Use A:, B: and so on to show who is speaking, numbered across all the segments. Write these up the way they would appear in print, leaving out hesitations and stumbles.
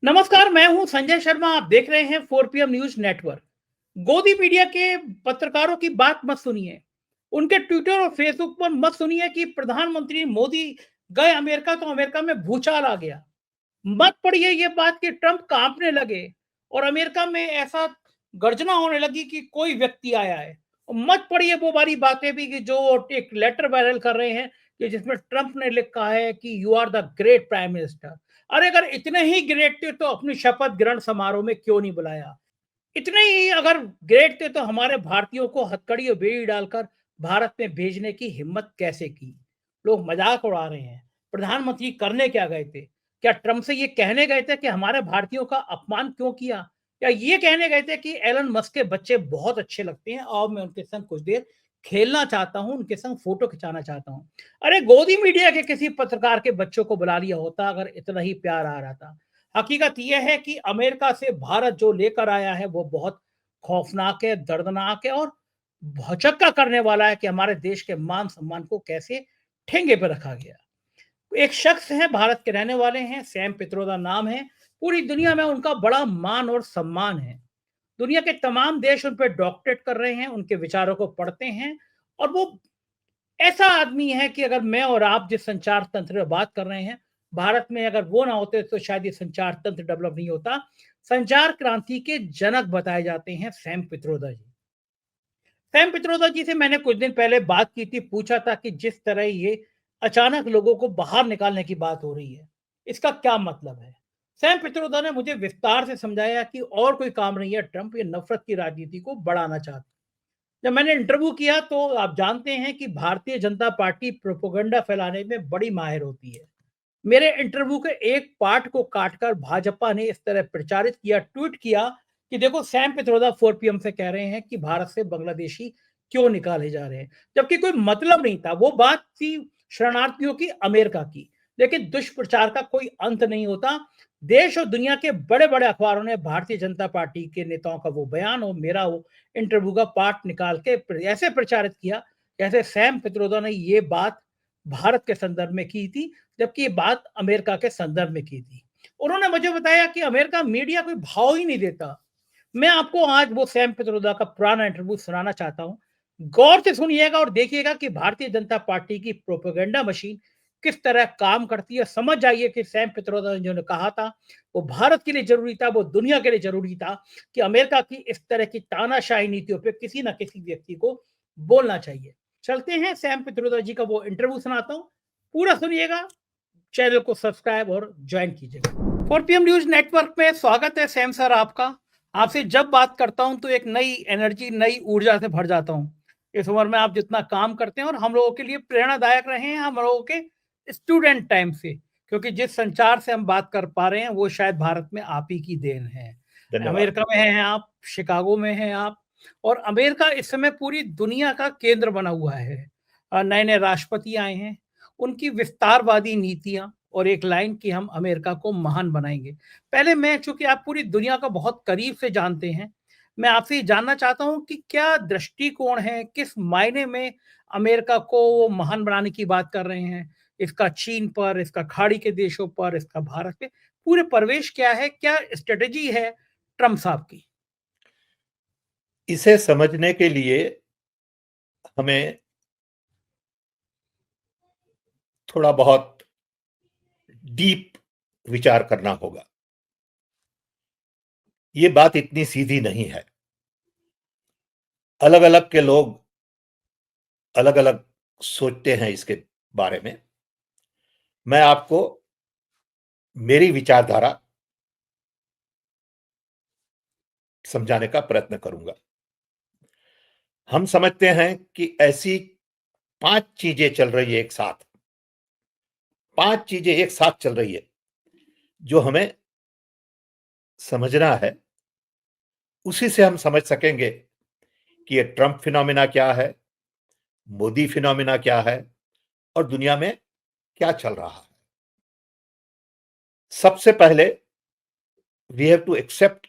A: नमस्कार, मैं हूं संजय शर्मा। आप देख रहे हैं 4 PM न्यूज नेटवर्क। गोदी मीडिया के पत्रकारों की बात मत सुनिए। उनके ट्विटर और फेसबुक पर मत सुनिए कि प्रधानमंत्री मोदी गए अमेरिका तो अमेरिका में भूचाल आ गया। मत पढ़िए ये बात कि ट्रंप कांपने लगे और अमेरिका में ऐसा गर्जना होने लगी कि कोई व्यक्ति आया है। और मत पढ़िए वो बारी बातें भी कि जो एक लेटर वायरल कर रहे हैं कि जिसमें ट्रंप ने लिखा है कि you are the great prime minister. अरे अगर इतने ही ग्रेट थे तो अपनी शपथ ग्रहण समारोह में क्यों नहीं बुलाया? इतने ही अगर ग्रेट थे तो हमारे भारतीयों को हथकड़ी और बेड़ी डालकर भारत में भेजने की हिम्मत कैसे की? लोग मजाक उड़ा रहे हैं। प्रधानमंत्री करने क्या गए थे? क्या ट्रंप से ये कहने गए थे कि हमारे भारतीयों का अपमान क्यों किया? या ये कहने गए थे कि एलन मस्क के बच्चे बहुत अच्छे लगते हैं और मैं उनके संग कुछ देर खेलना चाहता हूं, उनके संग फोटो खिंचाना चाहता हूं। अरे गोदी मीडिया के किसी पत्रकार के बच्चों को बुला लिया होता अगर इतना ही प्यार आ रहा था। हकीकत यह है कि अमेरिका से भारत जो लेकर आया है वो बहुत खौफनाक है, दर्दनाक है और भौचक्का करने वाला है कि हमारे देश के मान सम्मान को कैसे ठेंगे पे रखा गया। एक शख्स हैं, भारत के रहने वाले हैं, सैम पित्रोदा नाम है। पूरी दुनिया में उनका बड़ा मान और सम्मान है। दुनिया के तमाम देश उन पे डॉक्टरेट कर रहे हैं, उनके विचारों को पढ़ते हैं और वो ऐसा आदमी है कि अगर मैं और आप जिस संचार तंत्र में बात कर रहे हैं, भारत में अगर वो ना होते तो शायद ये संचार तंत्र डेवलप नहीं होता। संचार क्रांति के जनक बताए जाते हैं सैम पित्रोदा जी। सैम पित्रोदा जी से मैंने कुछ दिन पहले बात की थी, पूछा था कि जिस तरह ये अचानक लोगों को बाहर निकालने की बात हो रही है, इसका क्या मतलब है? सैम पित्रोदा ने मुझे विस्तार से समझाया कि और कोई काम नहीं है, ट्रंप ये नफरत की राजनीति को बढ़ाना चाहता है। जब मैंने इंटरव्यू किया तो आप जानते हैं कि भारतीय जनता पार्टी प्रोपेगेंडा फैलाने में बड़ी माहिर होती है। मेरे इंटरव्यू के एक पार्ट को काटकर भाजपा ने इस तरह प्रचारित किया, ट्वीट किया कि देखो सैम पित्रोदा 4 PM से कह रहे हैं कि भारत से बांग्लादेशी क्यों निकाले जा रहे हैं, जबकि कोई मतलब नहीं था। वो बात थी शरणार्थियों की, अमेरिका की। लेकिन दुष्प्रचार का कोई अंत नहीं होता। देश और दुनिया के बड़े बड़े अखबारों ने भारतीय जनता पार्टी के नेताओं का वो बयान और मेरा वो इंटरव्यू का पार्ट निकाल के ऐसे प्रचारित किया जैसे सैम पित्रोदा ने ये बात भारत के संदर्भ में की थी, जबकि ये बात अमेरिका के संदर्भ में की थी। उन्होंने मुझे बताया कि अमेरिका मीडिया कोई भाव ही नहीं देता। मैं आपको आज वो सैम पित्रोदा का पुराना इंटरव्यू सुनाना चाहता हूँ। गौर से सुनिएगा और देखिएगा कि भारतीय जनता पार्टी की प्रोपेगेंडा मशीन किस तरह काम करती है। समझ जाइए कि सैम पित्रोदा ने जो कहा था वो भारत के लिए जरूरी था, वो दुनिया के लिए जरूरी था कि अमेरिका की इस तरह की तानाशाही नीतियों पे किसी ना किसी व्यक्ति को बोलना चाहिए। चलते हैं, सैम पित्रोदा जी का वो इंटरव्यू सुनाता हूँ, पूरा सुनिएगा। चैनल को सब्सक्राइब और ज्वाइन कीजिएगा। 4 PM न्यूज नेटवर्क में स्वागत है सैम सर आपका। आपसे जब बात करता हूं तो एक नई एनर्जी, नई ऊर्जा से भर जाता हूं। इस उम्र में आप जितना काम करते हैं और हम लोगों के लिए प्रेरणादायक रहे हैं, हम लोगों के स्टूडेंट टाइम से, क्योंकि जिस संचार से हम बात कर पा रहे हैं वो शायद भारत में आप ही की देन है।
B: धन्यवाद।
A: अमेरिका में हैं आप, शिकागो में हैं आप, और अमेरिका इस समय पूरी दुनिया का केंद्र बना हुआ है। नए नए राष्ट्रपति आए हैं, उनकी विस्तारवादी नीतियां और एक लाइन कि हम अमेरिका को महान बनाएंगे। पहले मैं, चूंकि आप पूरी दुनिया का बहुत करीब से जानते हैं, मैं आपसे ये जानना चाहता हूं कि क्या दृष्टिकोण है, किस मायने में अमेरिका को वो महान बनाने की बात कर रहे हैं? इसका चीन पर, इसका खाड़ी के देशों पर, इसका भारत पे पूरे प्रवेश क्या है, क्या स्ट्रेटेजी है ट्रम्प साहब की?
B: इसे समझने के लिए हमें थोड़ा बहुत डीप विचार करना होगा। ये बात इतनी सीधी नहीं है। अलग अलग के लोग अलग अलग सोचते हैं इसके बारे में। मैं आपको मेरी विचारधारा समझाने का प्रयत्न करूंगा। हम समझते हैं कि ऐसी 5 चीजें चल रही है एक साथ। 5 चीजें एक साथ चल रही है जो हमें समझना है। उसी से हम समझ सकेंगे कि ये ट्रंप फिनोमिना क्या है, मोदी फिनोमिना क्या है और दुनिया में क्या चल रहा है। सबसे पहले वी हैव टू एक्सेप्ट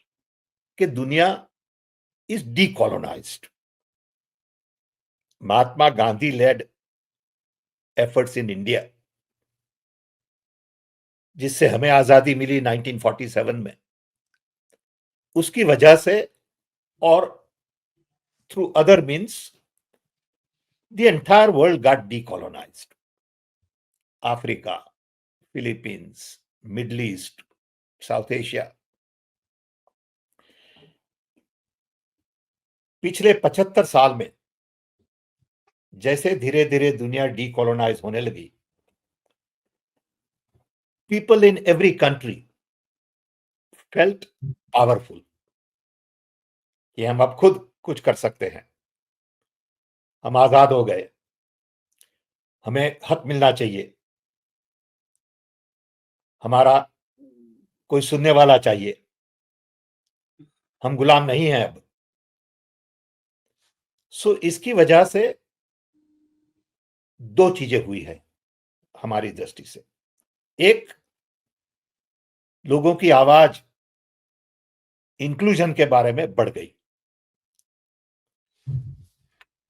B: कि दुनिया is decolonized. Mahatma Gandhi led efforts in India जिससे हमें आजादी मिली 1947 में, उसकी वजह से और through other means the entire world got decolonized. Africa, Philippines, Middle East, South Asia. पिछले 75 साल में जैसे धीरे धीरे दुनिया डीकोलोनाइज होने लगी, people in every country felt powerful कि हम अब खुद कुछ कर सकते हैं, हम आजाद हो गए, हमें हक मिलना चाहिए, हमारा कोई सुनने वाला चाहिए, हम गुलाम नहीं हैं अब। सो इसकी वजह से दो चीजें हुई है हमारी दृष्टि से। एक, लोगों की आवाज इंक्लूजन के बारे में बढ़ गई।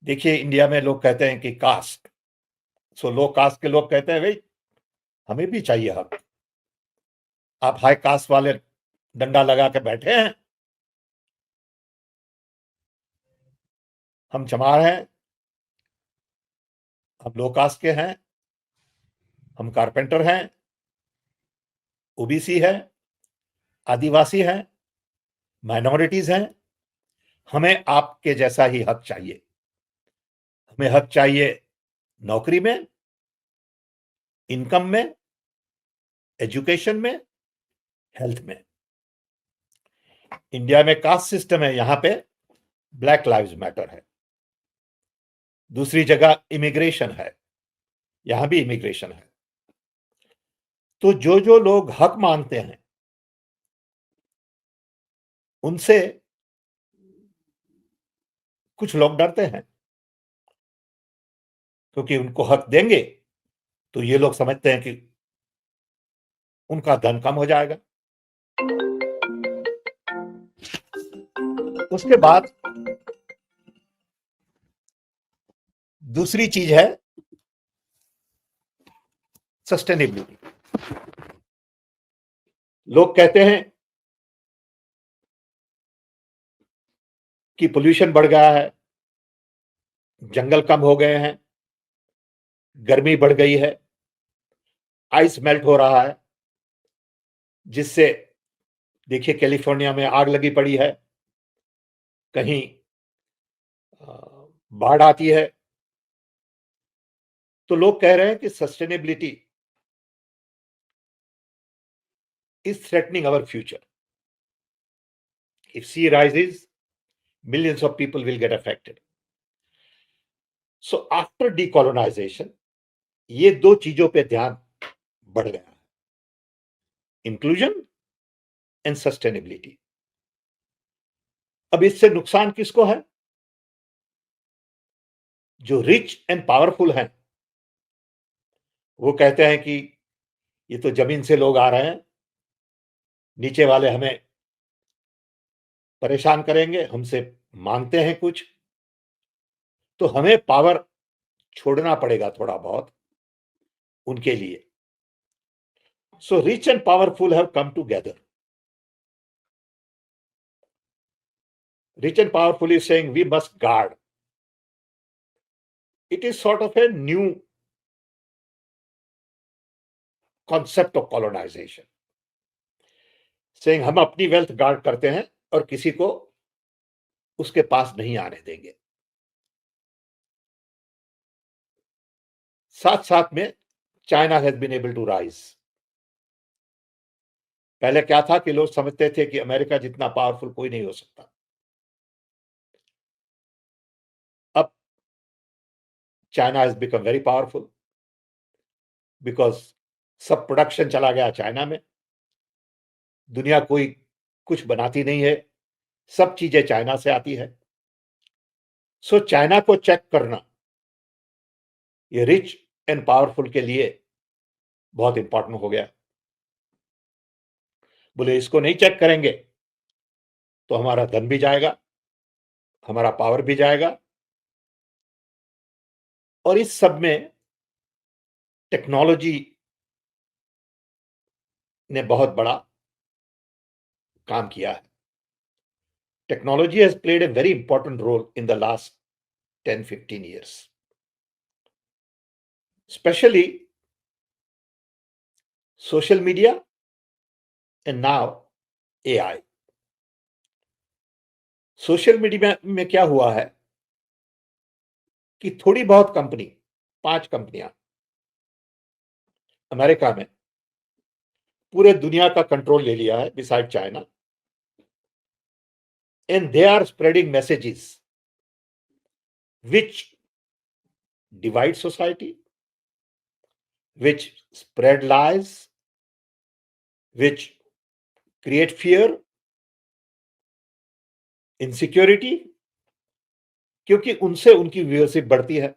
B: देखिए, इंडिया में लोग कहते हैं कि कास्ट, सो लो कास्ट के लोग कहते हैं भाई हमें भी चाहिए हक। आप हाई कास्ट वाले डंडा लगा के बैठे हैं, हम चमार हैं, हम लो कास्ट के हैं, हम कारपेंटर हैं, ओबीसी है, आदिवासी हैं, माइनॉरिटीज हैं, हमें आपके जैसा ही हक चाहिए। हमें हक चाहिए नौकरी में, इनकम में, एजुकेशन में, हेल्थ में। इंडिया में कास्ट सिस्टम है, यहां पे ब्लैक लाइव्स मैटर है। दूसरी जगह इमिग्रेशन है, यहां भी इमिग्रेशन है। तो जो जो लोग हक मांगते हैं उनसे कुछ लोग डरते हैं, क्योंकि उनको हक देंगे तो ये लोग समझते हैं कि उनका धन कम हो जाएगा। उसके बाद दूसरी चीज है सस्टेनेबिलिटी। लोग कहते हैं कि पोल्यूशन बढ़ गया है, जंगल कम हो गए हैं, गर्मी बढ़ गई है, आइस मेल्ट हो रहा है, जिससे देखिए कैलिफोर्निया में आग लगी पड़ी है, कहीं बाढ़ आती है। तो लोग कह रहे हैं कि sustainability is threatening our future. If sea rises, millions of people will get affected. So after decolonization, ये दो चीजों पे ध्यान बढ़ गया है, इंक्लूजन एंड सस्टेनेबिलिटी। अब इससे नुकसान किसको है? जो रिच एंड पावरफुल हैं, वो कहते हैं कि ये तो जमीन से लोग आ रहे हैं, नीचे वाले हमें परेशान करेंगे, हमसे मांगते हैं कुछ, तो हमें पावर छोड़ना पड़ेगा थोड़ा बहुत उनके लिए। So rich and powerful have come together. Rich and powerful is saying we must guard. It is sort of a new concept of colonization. Saying हम अपनी वेल्थ गार्ड करते हैं और किसी को उसके पास नहीं आने देंगे। साथ साथ में China has been able to rise. पहले क्या था कि लोग समझते थे कि अमेरिका जितना पावरफुल कोई नहीं हो सकता। अब China has become very powerful because सब प्रोडक्शन चला गया चाइना में। दुनिया कोई कुछ बनाती नहीं है, सब चीजें चाइना से आती है। सो चाइना को चेक करना ये रिच एंड पावरफुल के लिए बहुत इंपॉर्टेंट हो गया। बोले इसको नहीं चेक करेंगे तो हमारा धन भी जाएगा, हमारा पावर भी जाएगा, और इस सब में टेक्नोलॉजी ने बहुत बड़ा काम किया है। Technology has played a very important role in the last 10-15 years, especially social media and now AI. Social media में क्या हुआ है कि थोड़ी बहुत कंपनी, 5 कंपनियां अमेरिका में पूरे दुनिया का कंट्रोल ले लिया है beside China, and they are spreading messages which divide society, which spread lies, which create fear, insecurity, क्योंकि उनसे उनकी व्यूअरशिप बढ़ती है।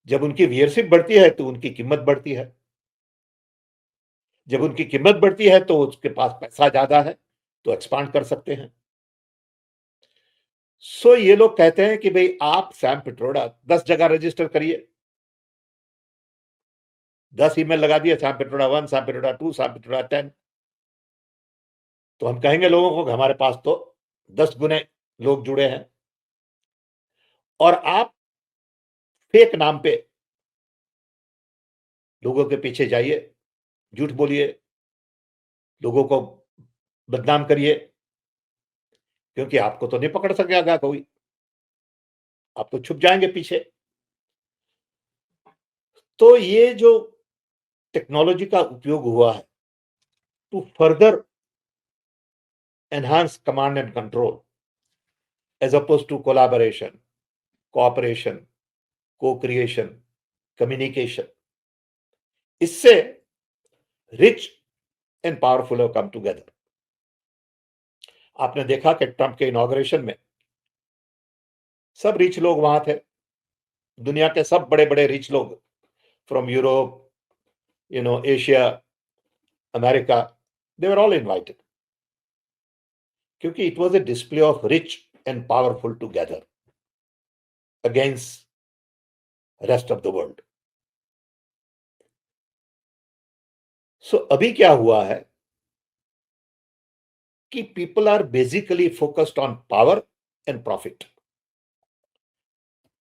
B: जब उनकी व्यूअरशिप बढ़ती है तो उनकी कीमत बढ़ती है। जब उनकी कीमत बढ़ती है तो उसके पास पैसा ज्यादा है, तो एक्सपांड कर सकते हैं। सो ये लोग कहते हैं कि भाई आप सैम पिट्रोडा 10 जगह रजिस्टर करिए, 10 ईमेल लगा दिए, Sam Pitroda 1, Sam Pitroda 2, Sam Pitroda 10, तो हम कहेंगे लोगों को कि हमारे पास तो 10 गुने लोग जुड़े हैं। और आप फेक नाम पे लोगों के पीछे जाइए, झूठ बोलिए, लोगों को बदनाम करिए, क्योंकि आपको तो नहीं पकड़ सकेगा कोई, आप तो छुप जाएंगे पीछे। तो ये जो टेक्नोलॉजी का उपयोग हुआ है to further enhance command and control as opposed to collaboration, cooperation, co-creation, communication, इससे rich and powerful have come together. आपने देखा कि ट्रंप के इनॉग्रेशन में सब रिच लोग वहां थे, दुनिया के सब बड़े बड़े रिच लोग, from Europe, Asia, America, they were all invited, क्योंकि it was a display of rich and powerful together against rest of the world. So अभी क्या हुआ है कि people are basically focused on power and profit.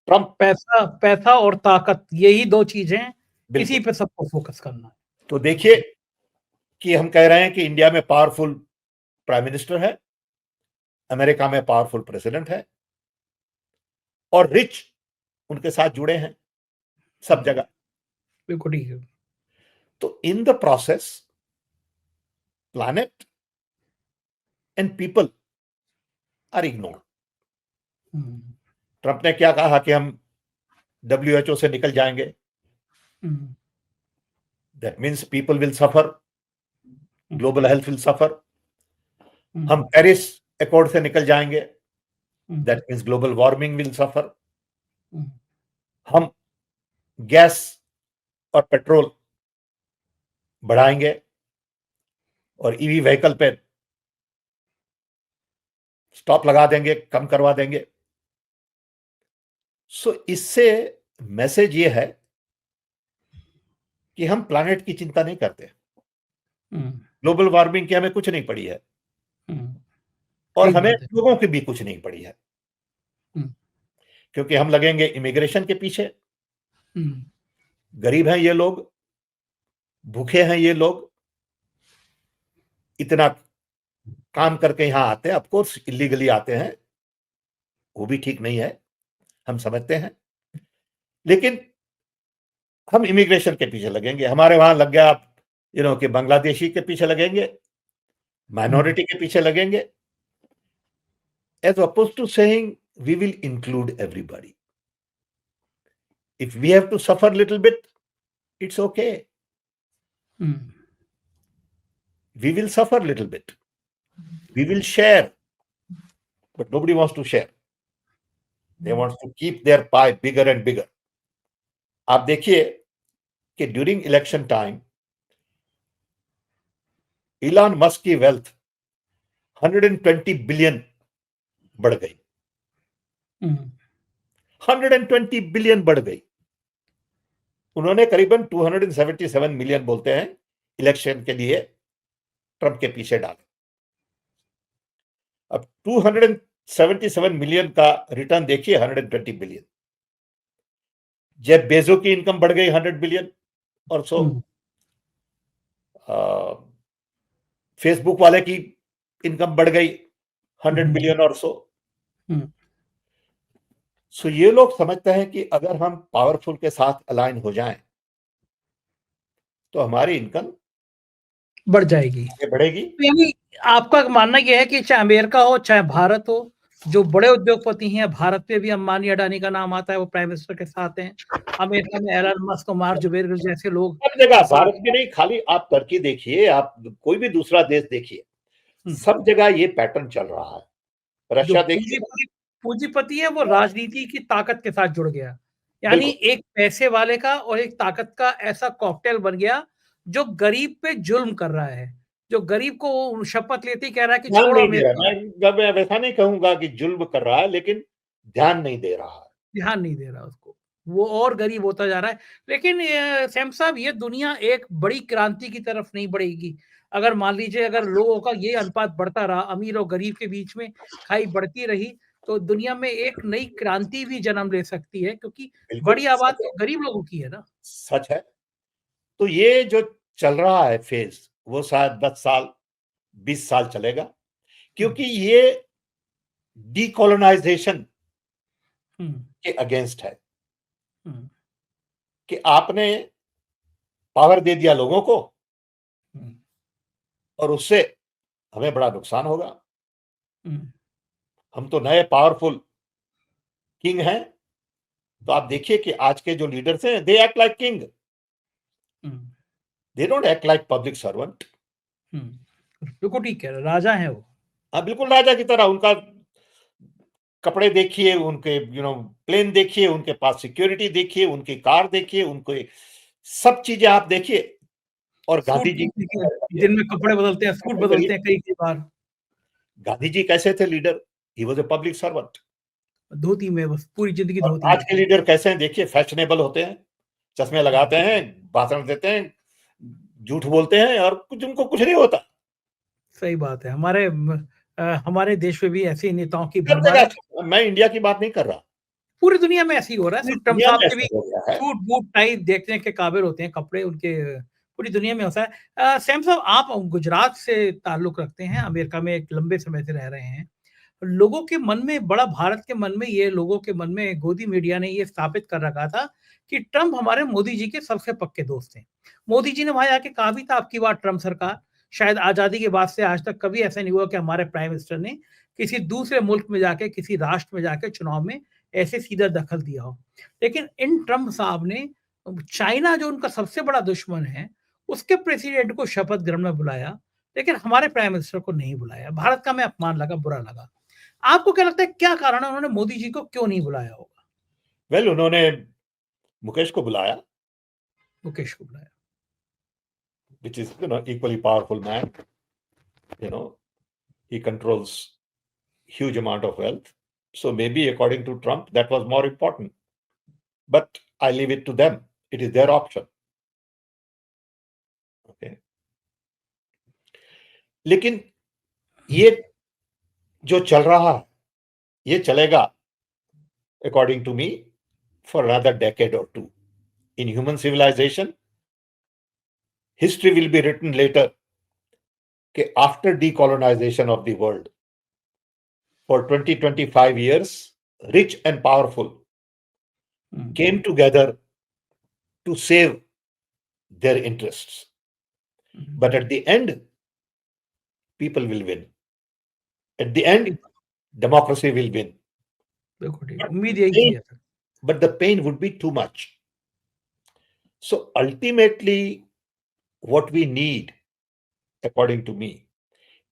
B: Trump,
A: पैसा पैसा और ताकत, यही दो चीजें, इसी
B: बिल्कुल।
A: पे सबको फोकस करना है।
B: तो देखिए कि हम कह रहे हैं कि इंडिया में पावरफुल प्राइम मिनिस्टर है, अमेरिका में पावरफुल प्रेसिडेंट है, और रिच उनके साथ जुड़े हैं सब जगह।
A: बिल्कुल ठीक है।
B: तो in the process planet and people are ignored. Trump ने क्या कहा कि हम WHO से निकल जाएंगे, that means people will suffer, global health will suffer. हम पेरिस अकॉर्ड से निकल जाएंगे, that means global warming will suffer. हम गैस और पेट्रोल बढ़ाएंगे और ईवी व्हीकल पे स्टॉप लगा देंगे, कम करवा देंगे। सो इससे मैसेज ये है कि हम प्लैनेट की चिंता नहीं करते, ग्लोबल वार्मिंग की हमें कुछ नहीं पड़ी है, और हमें लोगों की भी कुछ नहीं पड़ी है, क्योंकि हम लगेंगे इमिग्रेशन के पीछे। गरीब हैं ये लोग, भूखे हैं ये लोग, इतना काम करके यहां आते हैं, ऑफकोर्स इलीगली आते हैं, वो भी ठीक नहीं है, हम समझते हैं, लेकिन हम इमिग्रेशन के पीछे लगेंगे। हमारे वहां लग गया आप कि बांग्लादेशी के पीछे लगेंगे, माइनॉरिटी के पीछे लगेंगे, as opposed to saying we will include everybody. If we have to suffer a little bit, it's okay. We will suffer a little bit. We will share. But nobody wants to share. They want to keep their pie bigger and bigger. आप देखिए कि during election time Elon Musk की wealth 120 billion बढ़ गई, 120 billion बढ़ गई। उन्होंने करीबन 277 मिलियन बोलते हैं इलेक्शन के लिए ट्रंप के पीछे डाले। अब 277 मिलियन का रिटर्न देखिए, 120 बिलियन। जेफ बेजो की इनकम बढ़ गई 100 बिलियन और सो। फेसबुक वाले की इनकम बढ़ गई 100 बिलियन और सो। सो ये लोग समझते हैं कि अगर हम पावरफुल के साथ अलाइन हो जाएं तो हमारी इनकम
A: बढ़ जाएगी,
B: आगे बढ़ेगी।
A: तो यानी आपका मानना यह है कि चाहे अमेरिका हो चाहे भारत हो, जो बड़े उद्योगपति हैं, भारत में भी अंबानी अडानी का नाम आता है, वो प्राइम मिनिस्टर के साथ हैं। अमेरिका में एलन मस्क, मार्क जुबेरगिल जैसे लोग
B: सब जगह, भारत में नहीं, खाली आप टर्की देखिए, आप कोई भी दूसरा देश देखिए, सब जगह ये पैटर्न चल रहा है।
A: जो
B: रशिया देखिए,
A: पूंजीपति है वो राजनीति की ताकत के साथ जुड़ गया, यानी एक पैसे वाले का और एक ताकत का ऐसा कॉकटेल बन गया जो गरीब पे जुल्म कर रहा है, जो गरीब को शपथ लेते ही कह रहा है कि
B: ध्यान
A: छोड़ो
B: नहीं दे रहा।
A: अमेरिका,
B: मैं वैसा नहीं कहूंगा कि जुल्म कर रहा है, लेकिन ध्यान नहीं दे रहा है।
A: ध्यान नहीं दे रहा उसको, वो और गरीब होता जा रहा है। लेकिन सैम साहब, ये दुनिया एक बड़ी क्रांति की तरफ नहीं बढ़ेगी अगर मान लीजिए अगर लोगों का ये अनुपात बढ़ता रहा, अमीर और गरीब के बीच में खाई बढ़ती रही, तो दुनिया में एक नई क्रांति भी जन्म ले सकती है, क्योंकि
B: बिल्कुल
A: बड़ी आबाद
B: सच है,
A: तो गरीब लोगों की है ना।
B: सच है। तो ये जो चल रहा है फेज, वो शायद 10 साल 20 साल चलेगा, क्योंकि ये डीकोलोनाइजेशन के अगेंस्ट है कि आपने पावर दे दिया लोगों को और उससे हमें बड़ा नुकसान होगा। हम तो नए पावरफुल किंग हैं। तो आप देखिए कि आज के जो लीडर्स हैं, they act like king, they don't act like public servant.
A: बिल्कुल ठीक है, राजा है वो।
B: हाँ, बिल्कुल राजा की तरह। उनका कपड़े देखिए, उनके प्लेन देखिए, उनके पास सिक्योरिटी देखिए, उनकी कार देखिए, उनके सब चीजें आप देखिए। और गांधी जी
A: दिन में कपड़े बदलते हैं, सूट बदलते हैं कई बार।
B: गांधी जी कैसे थे leader? He was a public servant.
A: धोती में, बस पूरी जिंदगी
B: और
A: धोती
B: आज
A: में।
B: के लीडर कैसे हैं देखिए, फैशनेबल होते हैं, चश्मे लगाते हैं, भाषण देते हैं, झूठ बोलते हैं और उनको कुछ नहीं होता।
A: सही बात है। हमारे देश में भी ऐसे नेताओं की
B: सब
A: भरमार है।
B: जगह, मैं इंडिया की बात नहीं कर रहा,
A: पूरी दुनिया में ऐसे ही हो रहा है। ट्रम्प
B: दुनिया
A: साहब
B: में
A: के
B: ऐसा
A: भी
B: हो गया है।
A: सूट बूट टाई देखने के काबिल होते हैं, कपड़े उनके पूरी दुनिया में होता है। सैम साहब, आप गुजरात से ताल्लुक रखते हैं, अमेरिका में एक लंबे समय से रह रहे हैं। लोगों के मन में बड़ा, भारत के मन में, ये लोगों के मन में गोदी मीडिया ने ये स्थापित कर रखा था कि ट्रंप हमारे मोदी जी के सबसे पक्के दोस्त हैं। मोदी जी ने वहां जाके कहा भी था, आपकी बात ट्रंप सरकार, शायद आजादी के बाद से आज तक कभी ऐसा नहीं हुआ कि हमारे प्राइम मिनिस्टर ने किसी दूसरे मुल्क में जाके, किसी राष्ट्र में जाके चुनाव में ऐसे सीधा दखल दिया हो। लेकिन इन ट्रंप साहब ने चाइना, जो उनका सबसे बड़ा दुश्मन है, उसके प्रेसिडेंट को शपथ ग्रहण में बुलाया, लेकिन हमारे प्राइम मिनिस्टर को नहीं बुलाया। भारत का में अपमान लगा, बुरा लगा। आपको क्या लगता है, क्या कारण है, उन्होंने मोदी जी को क्यों नहीं बुलाया होगा?
B: वेल, उन्होंने मुकेश को बुलाया,
A: मुकेश को बुलाया,
B: which is equally powerful man. He controls huge amount of wealth. So maybe according to Trump, that was more important. But I leave it to them. It is their option. Okay. लेकिन ये जो चल रहा है, ये चलेगा according to me for another decade or two. In human civilization, history will be written later कि after decolonization of the world, for 20-25 years, rich and powerful came together to save their interests. But at the end, people will win. At the end, democracy will win.
A: उम्मीद यही है।
B: But the pain would be too much. So ultimately, what we need, according to me,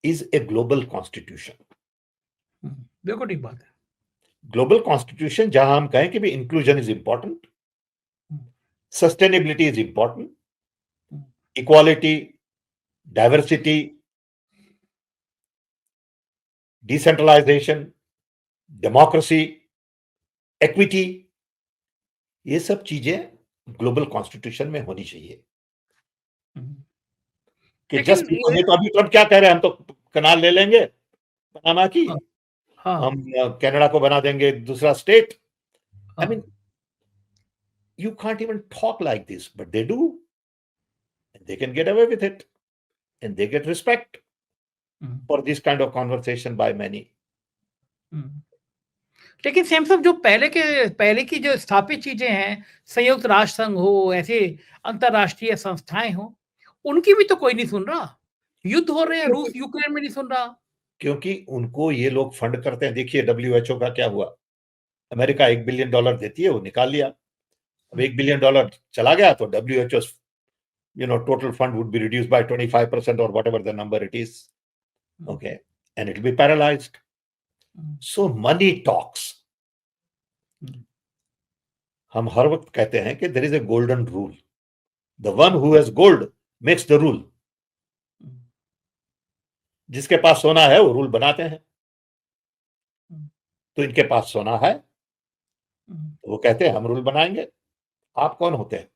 B: is a global constitution.
A: बिल्कुल ठीक बात है।
B: Global constitution जहां हम कहें कि भी inclusion is important, sustainability is important, equality, diversity, decentralization, democracy, equity, ये सब चीजें ग्लोबल कॉन्स्टिट्यूशन में होनी चाहिए। कि जस्ट बिकॉज, तो अभी ट्रम्प क्या कह रहे हैं, हम तो कनाल ले लेंगे पनामा की, हम कनाडा को बना देंगे दूसरा state. I mean, you can't even talk like this, but they do, and they can get away with it, and they get respect for this kind of conversation by many.
A: लेकिन same साहब, जो पहले की जो स्थापित चीजें हैं, संयुक्त राष्ट्र संघ हो, ऐसे अंतरराष्ट्रीय संस्थाएं हो, उनकी भी तो कोई नहीं सुन रहा। युद्ध हो रहे हैं, रूस यूक्रेन में नहीं सुन रहा,
B: क्योंकि उनको ये लोग फंड करते हैं। देखिए WHO का क्या हुआ, अमेरिका $1 बिलियन देती है, वो निकाल लिया। अब $1 बिलियन चला गया तो WHO total fund would be reduced by 25% or whatever the number it is. Okay, and it will be paralyzed. So money talks. हम हर वक्त कहते हैं कि there is a golden rule. The one who has gold makes the rule. जिसके पास सोना है वो rule बनाते हैं। तो इनके पास सोना है, वो कहते हैं हम रूल बनाएंगे। आप कौन होते हैं?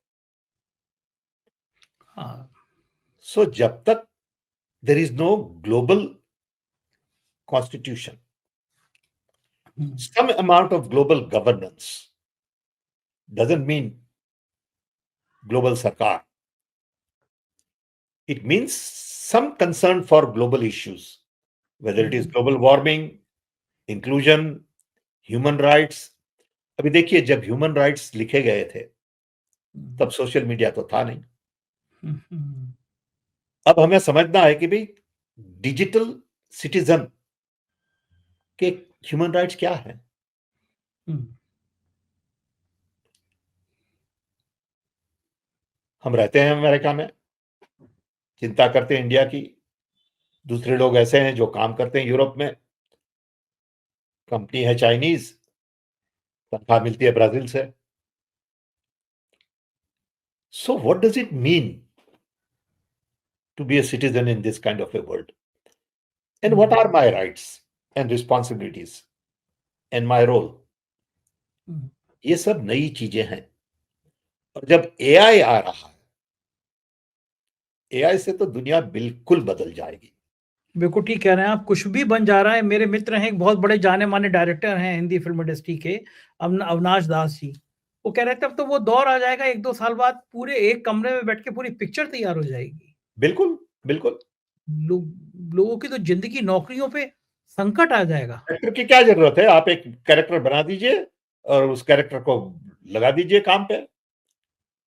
B: So जब तक there is no global constitution, some amount of global governance doesn't mean global sarkar. It means some concern for global issues, whether it is global warming, inclusion, human rights. अभी देखिए, जब ह्यूमन राइट्स लिखे गए थे तब social media तो था नहीं। अब हमें समझना है कि भाई डिजिटल सिटीजन के ह्यूमन राइट्स क्या है। हम रहते हैं अमेरिका में, चिंता करते हैं इंडिया की। दूसरे लोग ऐसे हैं जो काम करते हैं यूरोप में, कंपनी है चाइनीज, तनख्वाह मिलती है ब्राजील से। So what does it mean to be a citizen in this kind of a world? And what are my rights and responsibilities and my role? ये सब नई चीजें हैं। और जब AI आ रहा है, AI से तो दुनिया बिल्कुल बदल जाएगी।
A: बिल्कुल ठीक कह रहे हैं आप, कुछ भी बन जा रहा है। मेरे मित्र हैं, एक बहुत बड़े जाने माने डायरेक्टर हैं हिंदी फिल्म इंडस्ट्री के, अविनाश दास जी। वो कह रहे थे अब तो वो दौर आ जाएगा 1-2 साल बाद, पूरे एक कमरे में बैठ के पूरी पिक्चर तैयार हो जाएगी।
B: बिल्कुल बिल्कुल।
A: लोगों की तो जिंदगी, नौकरियों पे संकट आ जाएगा।
B: कैरेक्टर की क्या जरूरत है? आप एक कैरेक्टर बना दीजिए और उस कैरेक्टर को लगा दीजिए काम पे।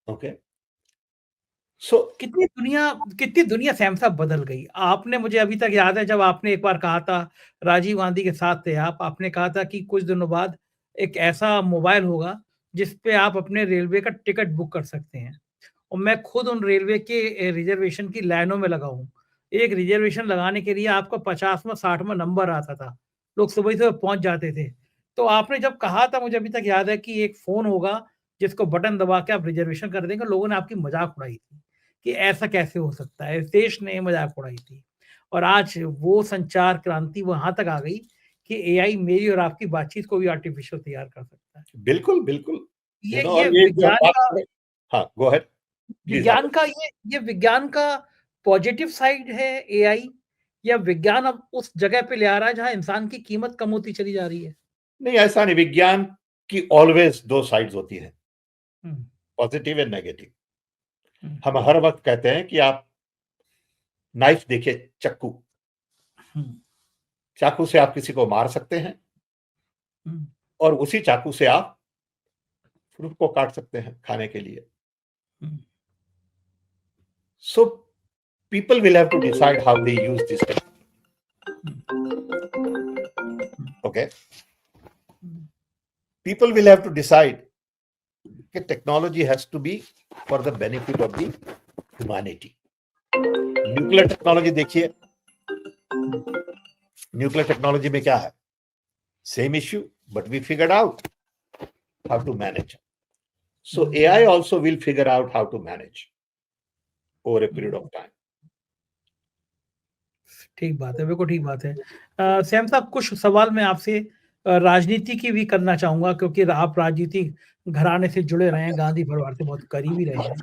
B: ओके, सो
A: कितनी दुनिया सैम साहब बदल गई। आपने, मुझे अभी तक याद है जब आपने एक बार कहा था, राजीव गांधी के साथ थे आपने कहा था कि कुछ दिनों बाद एक ऐसा मोबाइल होगा जिसपे आप अपने रेलवे का टिकट बुक कर सकते हैं। और मैं खुद उन रेलवे के रिजर्वेशन की लाइनों में लगा हूँ। एक रिजर्वेशन लगाने के लिए आपको 50वां 60वां नंबर आता था, लोग सुबह ही सुबह पहुंच जाते थे। तो आपने जब कहा था, मुझे अभी तक याद है कि एक फोन होगा जिसको बटन दबा के आप रिजर्वेशन कर देंगे। लोगों ने आपकी मजाक उड़ाई थी कि ऐसा कैसे हो सकता है, देश ने मजाक उड़ाई थी। और आज वो संचार क्रांति वहां तक आ गई कि AI मेरी और आपकी बातचीत को भी आर्टिफिशियल तैयार कर सकता है।
B: बिल्कुल बिल्कुल।
A: ये विज्ञान का,
B: हाँ, गो अहेड।
A: विज्ञान का पॉजिटिव साइड है AI, या विज्ञान अब उस जगह पे ले आ रहा है जहां इंसान की कीमत कम होती चली जा रही है?
B: नहीं, ऐसा नहीं। विज्ञान की ऑलवेज 2 साइड्स होती है, पॉजिटिव एंड नेगेटिव। हम हर वक्त कहते हैं कि आप नाइफ देखिए, चाकू से आप किसी को मार सकते हैं और उसी चाकू से आप फ्रूट को काट सकते हैं खाने के लिए। So people will have to decide how they use this technology. Okay, people will have to decide that technology has to be for the benefit of the humanity. Nuclear technology देखिए, nuclear technology में क्या है? Same issue, but we figured out how to manage. So AI also will figure out how to manage over a period of time.
A: ठीक बात है, बिल्कुल ठीक बात है। सैम साहब, कुछ सवाल मैं आपसे राजनीति की भी करना चाहूंगा, क्योंकि आप राजनीति घराने से जुड़े रहे हैं, गांधी परिवार से बहुत करीबी रहे हैं।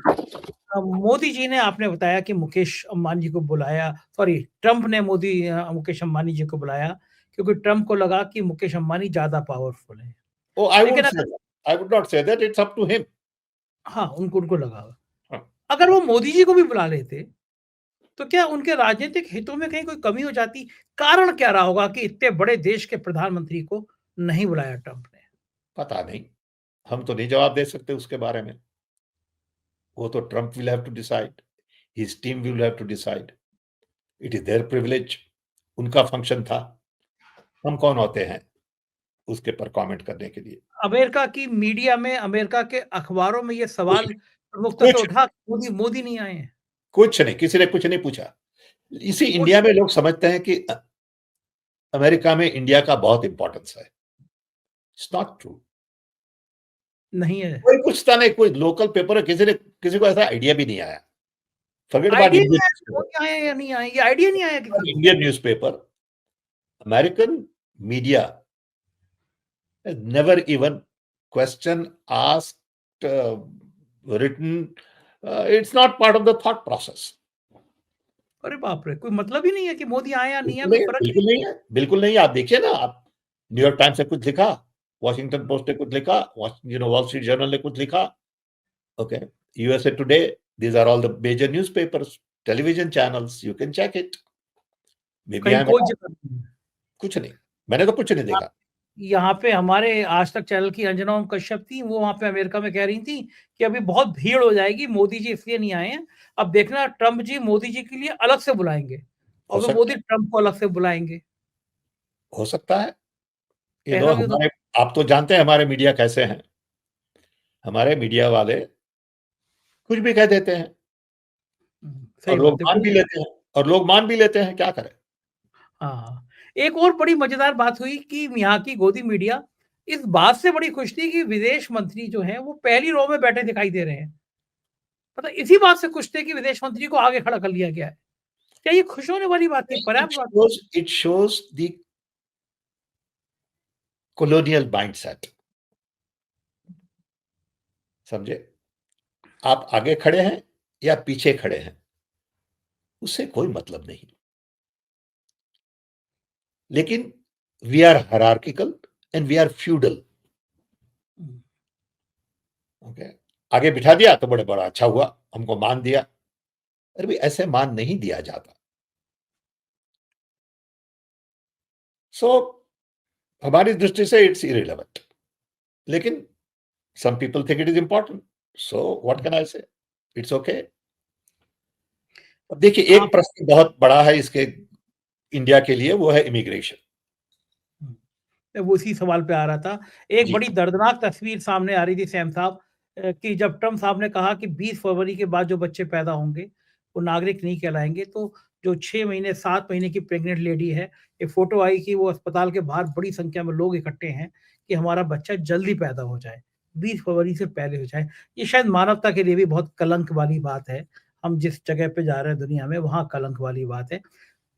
A: मोदी जी ने, आपने बताया कि मुकेश अंबानी जी को बुलाया, सॉरी ट्रंप ने मुकेश अंबानी जी को बुलाया क्योंकि ट्रंप को लगा कि मुकेश अंबानी ज्यादा पावरफुल है।
B: Oh, I
A: लेकिन
B: won't say that. I would not say that. It's up to him.
A: हाँ, उनको लगा।
B: हाँ।
A: अगर वो मोदी जी को भी बुला लेते तो क्या उनके राजनीतिक हितों में कहीं कोई कमी हो जाती? कारण क्या रहा होगा कि इतने बड़े देश के प्रधानमंत्री को नहीं बुलाया ट्रंप ने?
B: पता नहीं, हम तो नहीं जवाब दे सकते उसके बारे में। वो तो Trump will have to decide, his team will have to decide. It is their privilege, उनका फंक्शन था। हम कौन होते हैं उसके पर कमेंट करने के लिए?
A: अमेरिका की मीडिया में, अमेरिका के अखबारों में ये
B: कुछ
A: सवाल
B: नहीं,
A: प्रमुखता से
B: कुछ
A: उठा, मोदी नहीं आए हैं।
B: कुछ नहीं, किसी ने कुछ नहीं पूछा। इसी
A: कुछ
B: इंडिया में लोग समझते हैं कि अमेरिका में इंडिया का बहुत इंपॉर्टेंस है। It's not true.
A: नहीं है।
B: कोई पूछता नहीं, कोई लोकल पेपर है, किसी को ऐसा आइडिया भी नहीं आया। फॉरगेट अबाउट
A: आइडिया नहीं
B: इंडियन
A: आया कि
B: न्यूज़पेपर।
A: मोदी आए हैं या नहीं आए, ये आइडिया नहीं आया किसी को।
B: Indian newspaper, American media has never even question asked, written. It's not part of the thought process.
A: अरे बाप रे! कोई मतलब ही नहीं है कि मोदी आए या नहीं आए,
B: बिल्कुल
A: कोई
B: नहीं है,
A: फ़र्क ही
B: बिल्कुल
A: नहीं।
B: नहीं है, बिल्कुल नहीं है। आप देखिए ना, आप न्यूयॉर्क टाइम्स ने कुछ लिखा, वॉशिंगटन पोस्ट ने कुछ लिखा, वॉल स्ट्रीट जर्नल ने कुछ लिखा, okay, USA today, these are all the major newspapers, television channels, you can check it. Maybe
A: कहीं
B: I'm
A: कोई
B: wrong.
A: ज़िक्र नहीं है।
B: कुछ नहीं, मैंने तो कुछ नहीं
A: हाँ,
B: देखा।
A: यहाँ पे हमारे आज तक चैनल की अंजना ओम कश्यप थी, वो वहाँ पे अमेरिका में कह रही थी कि अभी बहुत भीड़ हो जाएगी, मोदी जी इसलिए नहीं आए हैं। अब देखना ट्रंप जी मोदी जी के लिए अलग से बुलाएँगे
B: हो
A: और फिर
B: सकता
A: मोदी
B: है,
A: ट्रंप को अलग से बुलाएँगे।
B: हो सकता है।
A: ऐसा भी हो
B: हमारे,
A: सकता
B: आप तो जानते हैं हमारे मीडिया कैसे हैं। हमारे मीडिया वाले कुछ भी कह देते हैं
A: है।
B: और
A: सही
B: लोग
A: बात है।
B: मान भी लेते हैं, और लोग मान भी लेते हैं, क्या करें?
A: हाँ, एक और बड़ी मज़ेदार बात हुई कि यहाँ की गोदी मीडिया इस बात से बड़ी खुश थी कि विदेश मंत्री जो हैं, वो पहली रो में बैठे दिखाई दे रहे हैं। मतलब इसी बात से खुश थे कि विदेश मंत्री को आगे खड़ा कर लिया गया है। क्या ये खुश होने वाली बात थी? पर्याप्त बात थी?
B: It shows the colonial mindset, समझे? आप आगे खड़े हैं या पीछे खड़े हैं, उससे कोई मतलब नहीं। लेकिन we are hierarchical and we are feudal.
A: Hmm.
B: Okay, आगे बिठा दिया तो बड़ा अच्छा हुआ, हमको मान दिया। अरे भाई, ऐसे मान नहीं दिया जाता। सो हमारी दृष्टि से इट्स इररिलेवेंट, लेकिन some people think it is important, so what can I say? It's okay. अब देखिए, एक
A: आप
B: प्रश्न बहुत बड़ा है इसके, इंडिया के लिए, वो है इमिग्रेशन।
A: हुँ, मैं वो इसी सवाल पे आ रहा था। एक
B: जी,
A: बड़ी दर्दनाक तस्वीर सामने आ रही थी सैम साहब, कि जब ट्रम्प साहब ने कहा कि 20 फरवरी के बाद जो बच्चे पैदा होंगे, वो नागरिक नहीं कहलाएँगे, तो जो 6 महीने, 7 महीने की प्रेग्नेंट लेडी है, एक फ़ोटो आई कि वो अस्पताल के बाहर बड़ी संख्या में लोग इकट्ठे हैं कि हमारा बच्चा जल्दी पैदा हो जाए, 20 फरवरी से पहले हो जाए। ये शायद मानवता के लिए भी बहुत कलंक वाली बात है। हम जिस जगह पे जा रहे हैं दुनिया में, वहाँ कलंक वाली बात है।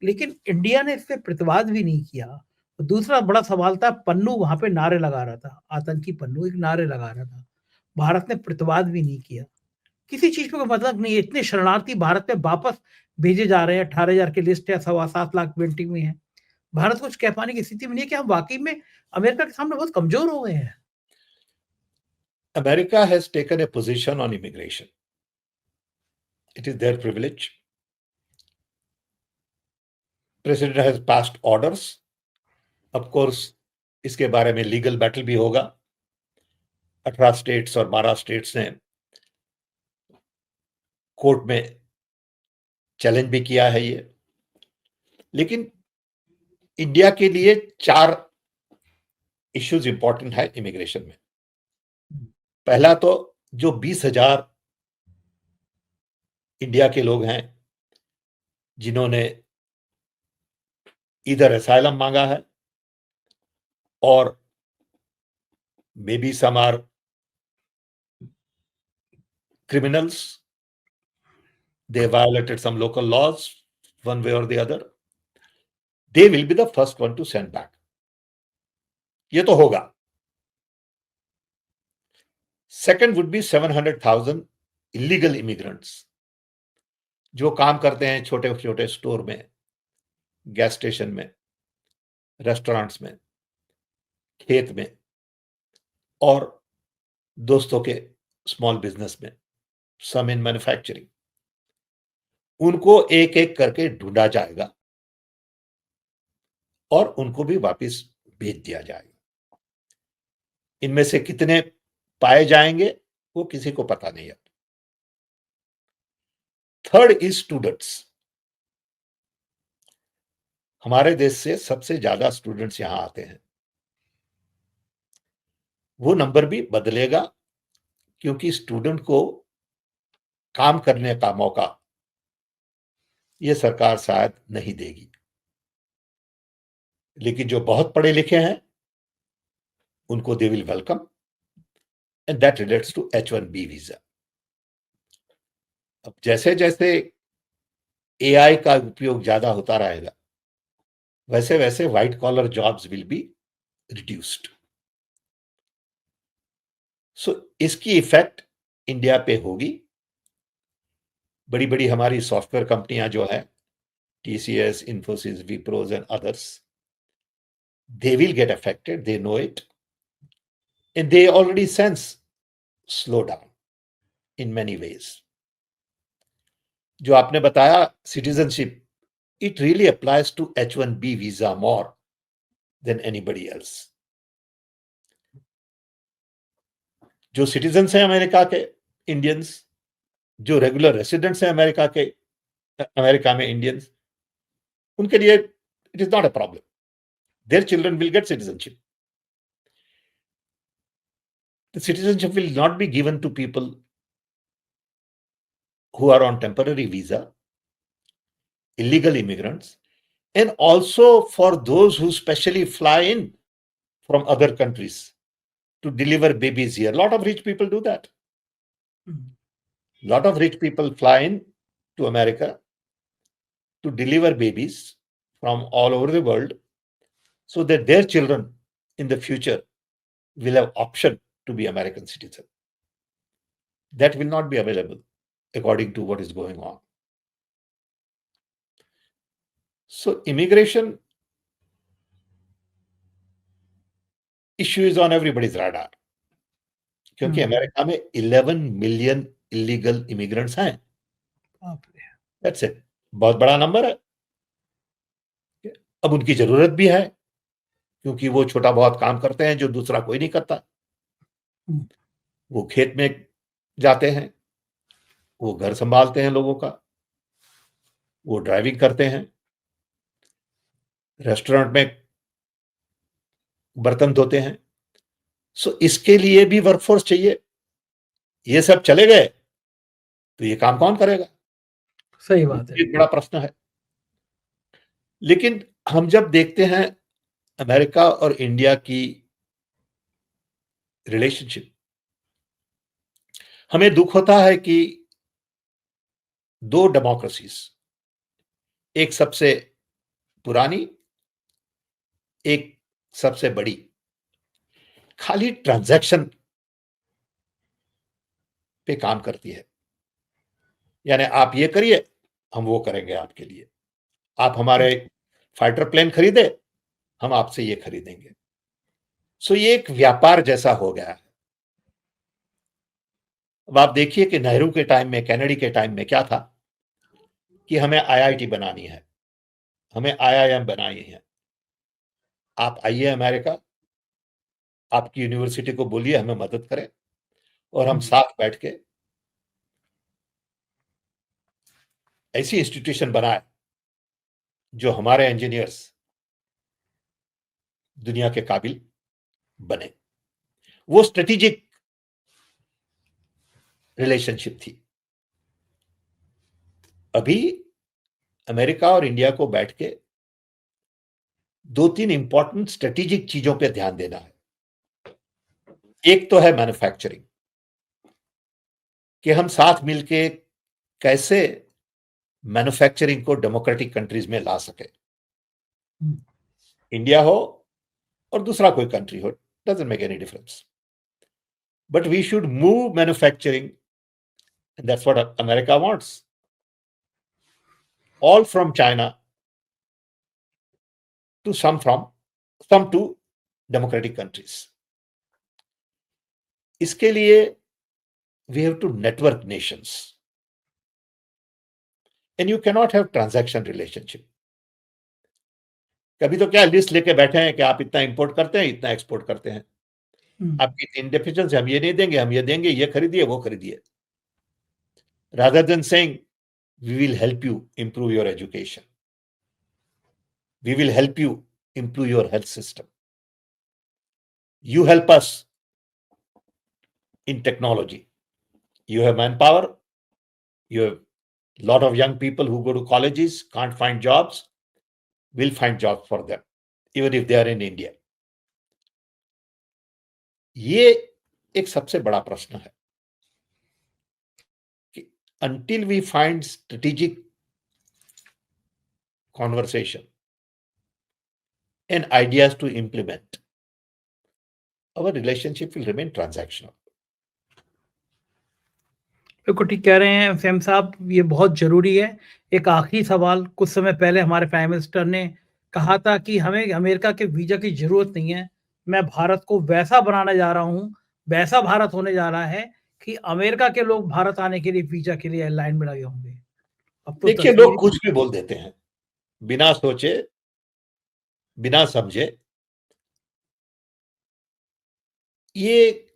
A: लेकिन इंडिया ने इस पे प्रतिवाद भी नहीं किया। दूसरा बड़ा सवाल था, पन्नू वहाँ पे नारे लगा रहा था, आतंकी पन्नू एक नारे लगा रहा था। भारत ने प्रतिवाद भी नहीं किया। किसी चीज़ पे कोई मतलब नहीं है, इतने शरणार्थी भारत में वापस भेजे जा रहे हैं, 18,000 की लिस्ट है, सवा 7 लाख वेटिंग में है। भारत कुछ कह पाने की स्थिति में नहीं है कि हम वाक़ई में अमेरिका के सामने बहुत कमज़ोर हो गए हैं।
B: America has taken a position on immigration, it is their privilege. President has passed orders, of course इसके बारे में लीगल बैटल भी होगा। 18 स्टेट्स और 12 स्टेट्स ने कोर्ट में चैलेंज भी किया है ये। लेकिन इंडिया के लिए 4 इश्यूज इंपॉर्टेंट है इमिग्रेशन में। पहला तो जो 20,000 इंडिया के लोग हैं जिन्होंने इधर असाइलम मांगा है, और maybe some are criminals, they violated some local laws one way or the other, they will be the first one to send back. ये तो होगा। Second would be 700,000 illegal immigrants जो काम करते हैं छोटे छोटे स्टोर में, गैस स्टेशन में, रेस्टोरेंट्स में, खेत में और दोस्तों के स्मॉल बिजनेस में, सम इन मैन्युफैक्चरिंग, उनको एक एक करके ढूंढा जाएगा और उनको भी वापस भेज दिया जाएगा। इनमें से कितने पाए जाएंगे वो किसी को पता नहीं है। Third is students. हमारे देश से सबसे ज्यादा स्टूडेंट्स यहां आते हैं। वो नंबर भी बदलेगा क्योंकि स्टूडेंट को काम करने का मौका ये सरकार शायद नहीं देगी, लेकिन जो बहुत पढ़े लिखे हैं उनको they will welcome, and that relates to H1B visa. अब जैसे जैसे AI का उपयोग ज्यादा होता रहेगा वैसे वैसे white collar jobs will be reduced. So इसकी इफेक्ट इंडिया पे होगी। बड़ी बड़ी हमारी सॉफ्टवेयर कंपनियां जो है, TCS, Infosys, Wipro and others, they will get affected. They know it, and they already sense slowdown in many ways. जो आपने बताया citizenship, it really applies to H1B visa more than anybody else. जो citizens हैं America के Indians, जो regular residents हैं America के, America में इंडियंस, उनके लिए it is not a problem. Their children will get citizenship. The citizenship will not be given to people who are on temporary visa, illegal immigrants, and also for those who specially fly in from other countries to deliver babies here. A lot of rich people do that. A lot of rich people fly in to America to deliver babies from all over the world so that their children in the future will have option to be American citizen. That will not be available according to what is going on. So immigration issue is on everybody's radar. क्योंकि America में 11 million illegal immigrants हैं. That's it. बहुत बड़ा number है. अब उनकी जरूरत भी है क्योंकि वो छोटा बहुत काम करते हैं जो दूसरा कोई नहीं करता. वो खेत में जाते हैं, वो घर संभालते हैं लोगों का, वो ड्राइविंग करते हैं, रेस्टोरेंट में बर्तन धोते हैं. सो इसके लिए भी वर्कफोर्स चाहिए. ये सब चले गए तो ये काम कौन करेगा?
A: सही बात है.
B: एक बड़ा प्रश्न है. लेकिन हम जब देखते हैं अमेरिका और इंडिया की रिलेशनशिप, हमें दुख होता है कि दो डेमोक्रेसीज, एक सबसे पुरानी, एक सबसे बड़ी, खाली ट्रांजैक्शन पे काम करती है. यानी आप ये करिए, हम वो करेंगे आपके लिए. आप हमारे फाइटर प्लेन खरीदे, हम आपसे ये खरीदेंगे. सो ये एक व्यापार जैसा हो गया है. अब आप देखिए कि नेहरू के टाइम में, कैनेडी के टाइम में क्या था कि हमें IIT बनानी है, हमें IIM बनानी है. आप आइए अमेरिका, आपकी यूनिवर्सिटी को बोलिए हमें मदद करें और हम साथ बैठ के ऐसी इंस्टीट्यूशन बनाए जो हमारे इंजीनियर्स दुनिया के काबिल बने. वो स्ट्रेटेजिक रिलेशनशिप थी. अभी अमेरिका और इंडिया को बैठ के दो तीन इंपॉर्टेंट स्ट्रेटेजिक चीजों पे ध्यान देना है. एक तो है मैन्युफैक्चरिंग, कि हम साथ मिलके कैसे मैन्युफैक्चरिंग को डेमोक्रेटिक कंट्रीज में ला सके. इंडिया हो और दूसरा कोई कंट्री हो, doesn't make any difference, but we should move manufacturing And that's what America wants. All from China to some to democratic countries. इसके लिए we have to network nations. And you cannot have transaction relationship. कभी तो क्या list लेके बैठे हैं कि आप इतना इंपोर्ट करते हैं, इतना एक्सपोर्ट करते हैं, आपकी इतनी डेफिशिएंसी, हम ये नहीं देंगे, हम ये देंगे, ये खरीदिए, वो खरीदिए. Rather than saying, we will help you improve your education, we will help you improve your health system, you help us in technology, you have manpower, you have a lot of young people who go to colleges, can't find jobs, we'll find jobs for them, even if they are in India. ये एक सबसे बड़ा प्रश्न है कि until we find strategic conversation and ideas to implement, our relationship will remain transactional.
A: बिल्कुल ठीक कह रहे हैं सैम साहब, ये बहुत जरूरी है. एक आखिरी सवाल, कुछ समय पहले हमारे प्राइम मिनिस्टर ने कहा था कि हमें अमेरिका के वीजा की जरूरत नहीं है, मैं भारत को वैसा बनाने जा रहा हूं, वैसा भारत होने जा रहा है कि अमेरिका के लोग भारत आने के लिए वीजा के लिए लाइन में लगे होंगे. अब तो
B: देखिए, लोग कुछ भी बोल देते हैं बिना सोचे, बिना समझे. ये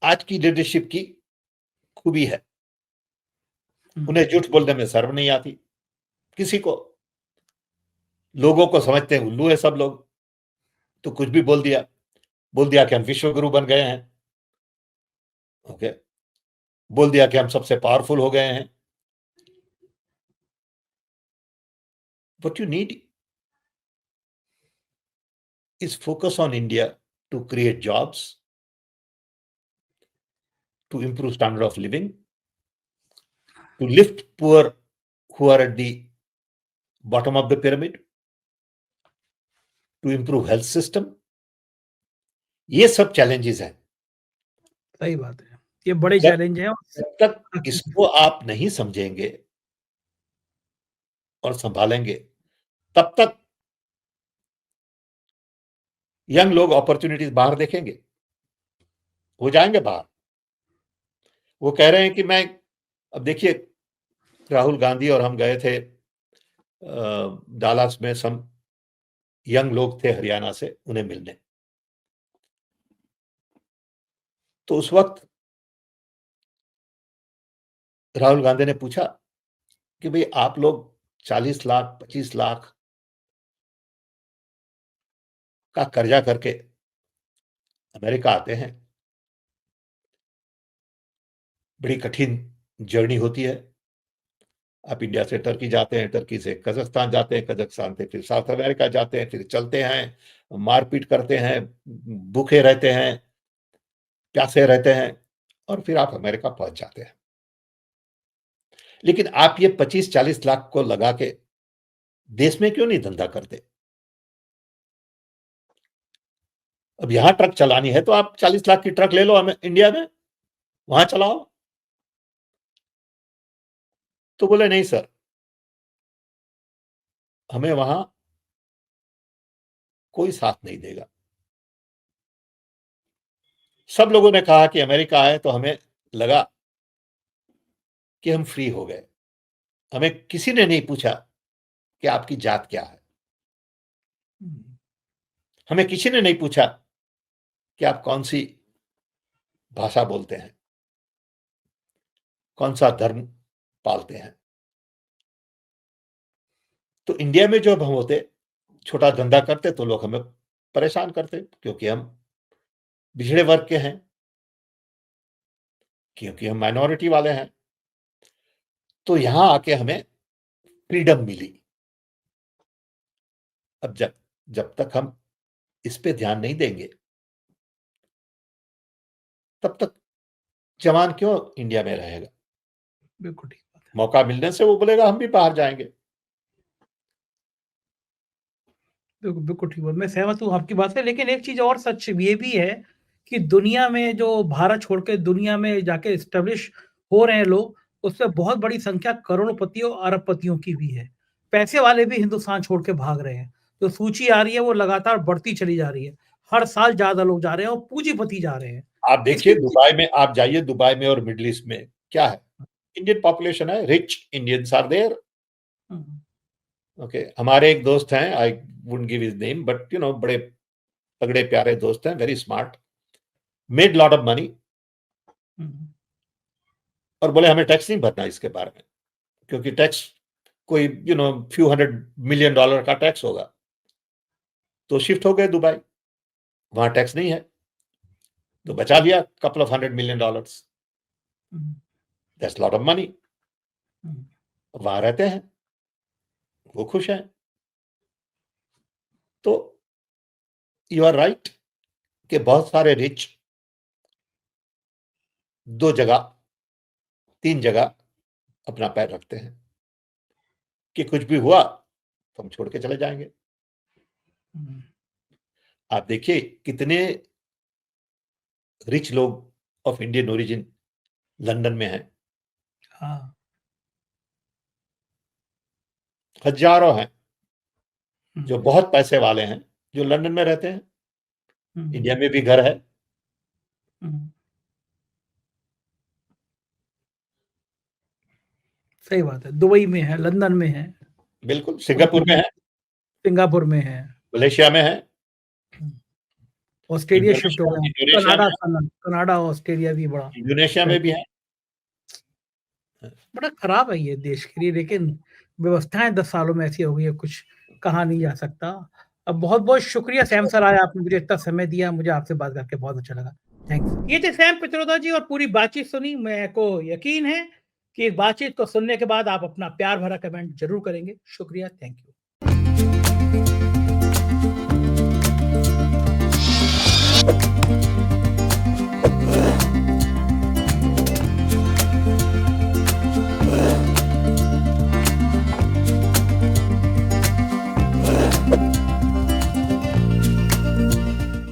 B: आज की लीडरशिप की खूबी है. उन्हें झूठ बोलने में शर्म नहीं आती किसी को. लोगों को समझते हैं उल्लू है सब लोग, तो कुछ भी बोल दिया कि हम विश्व गुरु बन गए हैं. ओके, बोल दिया कि हम सबसे पावरफुल हो गए हैं. What you need is focus on India to create jobs, to improve standard of living, to lift poor who are at the bottom of the pyramid, to improve health system. ये सब challenges हैं.
A: सही बात है, ये बड़े challenge हैं.
B: जब तक इसको आप नहीं समझेंगे और संभालेंगे, तब तक यंग लोग अपॉर्चुनिटीज बाहर देखेंगे, हो जाएंगे बाहर. वो कह रहे हैं कि मैं, अब देखिए, राहुल गांधी और हम गए थे डालास में, सम यंग लोग थे हरियाणा से, उन्हें मिलने. तो उस वक्त राहुल गांधी ने पूछा कि भाई आप लोग 40 लाख 25 लाख का कर्जा करके अमेरिका आते हैं, बड़ी कठिन जर्नी होती है. आप इंडिया से टर्की जाते हैं, टर्की से कजाकिस्तान जाते हैं, कजाकिस्तान से फिर साउथ अमेरिका जाते हैं, फिर चलते हैं, मारपीट करते हैं, भूखे रहते हैं, प्यासे रहते हैं, और फिर आप अमेरिका पहुंच जाते हैं. लेकिन आप ये 25-40 लाख को लगा के देश में क्यों नहीं धंधा करते? अब यहां ट्रक चलानी है तो आप 40 लाख की ट्रक ले लो इंडिया में, वहां चलाओ. तो बोले नहीं सर, हमें वहां कोई साथ नहीं देगा. सब लोगों ने कहा कि अमेरिका आए तो हमें लगा कि हम फ्री हो गए. हमें किसी ने नहीं पूछा कि आपकी जात क्या है, हमें किसी ने नहीं पूछा कि आप कौन सी भाषा बोलते हैं, कौन सा धर्म पालते हैं. तो इंडिया में जब हम होते, छोटा धंधा करते, तो लोग हमें परेशान करते, क्योंकि हम पिछड़े वर्ग के हैं, क्योंकि हम माइनॉरिटी वाले हैं. तो यहां आके हमें फ्रीडम मिली. अब जब तक हम इस पे ध्यान नहीं देंगे, तब तक जवान क्यों इंडिया में रहेगा?
A: बिल्कुल ठीक बात है.
B: मौका मिलने से वो बोलेगा हम भी बाहर जाएंगे.
A: बिल्कुल ठीक बात, मैं सहमत हूँ आपकी बात से. लेकिन एक चीज और सच ये भी है कि दुनिया में जो भारत छोड़ के दुनिया में जाके एस्टेब्लिश हो रहे हैं लोग, उसमें बहुत बड़ी संख्या करोड़पतियों और अरबपतियों की भी है। पैसे वाले भी हिंदुस्तान छोड़ के भाग रहे हैं। जो सूची आ रही है वो लगातार बढ़ती चली जा रही है। हर साल ज्यादा लोग जा रहे हैं और पूंजीपति जा रहे हैं।
B: आप देखिए
A: इसकी
B: दुबई में, आप जाइए दुबई में और मिडिल ईस्ट में क्या है, इंडियन पॉपुलेशन है, rich Indians are there. Okay, हमारे एक दोस्त हैं, I wouldn't give his name, but you know बड़े तगड़े प्यारे दोस्त हैं, very smart, made lot of money, और बोले हमें टैक्स नहीं भरना इसके बारे में, क्योंकि टैक्स कोई यू नो फ्यू $100 million का टैक्स होगा। तो शिफ्ट हो गए दुबई, वहां टैक्स नहीं है, तो बचा लिया couple of $100 million, that's lot of money. वहां रहते हैं, वो खुश हैं। तो यू आर राइट कि बहुत सारे रिच 2 जगह 3 जगह अपना पैर रखते हैं कि कुछ भी हुआ तो हम छोड़ के चले जाएंगे। आप देखिए कितने रिच लोग ऑफ इंडियन ओरिजिन लंदन में हैं,
A: हाँ,
B: हजारों हैं जो बहुत पैसे वाले हैं, जो लंदन में रहते हैं। इंडिया में भी घर है।
A: सही बात है, दुबई में है, लंदन में है,
B: बिल्कुल, सिंगापुर में है,
A: सिंगापुर में है,
B: मलेशिया में है,
A: ऑस्ट्रेलिया शिफ्ट हो गए,
B: इंडोनेशिया में,
A: कनाडा ऑस्ट्रेलिया भी बड़ा
B: इंडोनेशिया में भी है।
A: बड़ा खराब है ये देश के लिए, लेकिन व्यवस्थाएं 10 सालों में ऐसी हो गई है, कुछ कहा नहीं जा सकता। अब बहुत बहुत शुक्रिया सैम सर, आया आपने मुझे इतना समय दिया, मुझे आपसे बात करके बहुत अच्छा लगा। थैंक्स। ये थे सैम पित्रोदा जी और पूरी बातचीत सुनी। मेरे को यकीन है कि इस बातचीत को सुनने के बाद आप अपना प्यार भरा कमेंट जरूर करेंगे। शुक्रिया, थैंक यू।